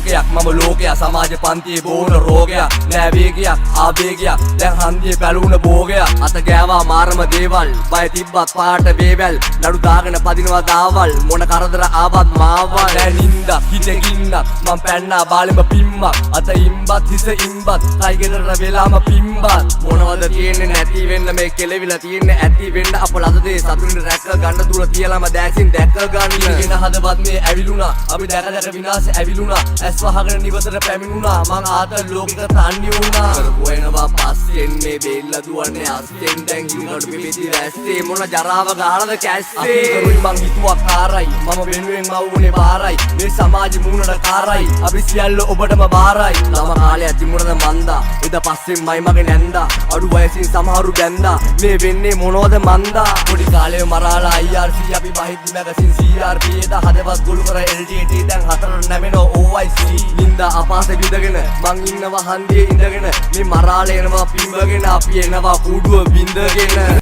ලෝකයක් මම ලෝකයක් සමාජ පන්තියේ බෝන රෝගයක් නෑ වේගයක් ආවේගයක් දැන් හන්දියේ බැලුන භෝගයක් අත ගෑවා මාරම දේවල් බය තිබ්බත් පාට වේවැල් නඩු දාගෙන පදිනවා දාවල් මොන කරදර ආවත් මාවල් නෑ නින්ද හිතේ ගින්නක් මම පැන්නා බාලෙම පිම්මක් අත ඉම්බත් හිස ඉම්බත් කයි ගෙදරට වෙලාම පිම්බත් මොනවද තියෙන්නේ නැති වෙන්න මේ කෙලවිලා තියෙන්නේ ඇති වෙන්න අප ලද දේ සතුටින් රැක ගන්න දුර තියලාම දැසින් දැක ගන්න ඉගෙන හදවත් මේ ඇවිලුණා අපි දැක දැක විනාශ ඇවිලුණා ඇස් වහගෙන නිවසට පැමිණුණා මං ආත ලෝකෙක තන්නේ වුණා කරපුවෙනවා පස්සෙන් මේ බෙල්ල දුවන්නේ අස්සෙන් දැන් ඉන්නට පිපිති රැස්සේ මොන ජරාව ගහනද කැස්සේ කරුයි මං හිතුවා කාරයි මම වෙනුවෙන් මවුනේ බාරයි මේ සමාජෙ මූණට කාරයි අපි සියල්ල ඔබටම බාරයි තම කාලයක් තිබුණද මන්දා එද පස්සෙන්මයි මගේ නැන්දා අඩු වයසින් සමහරු බැන්දා මේ වෙන්නේ මොනවද මන්දා පොඩි කාලේ මරාලා IRC අපි බහිද්දි මැගසින් CRP එද හදවත් ගොළු කර LTT දැන් හතරට නැමෙනවා OIC නින්දා අපාස විඳගෙන මං ඉන්නවා හන්දියේ ඉඳගෙන මේ මරාල එනවා පිඹගෙන අපි එනවා කුඩුව බින්දගෙන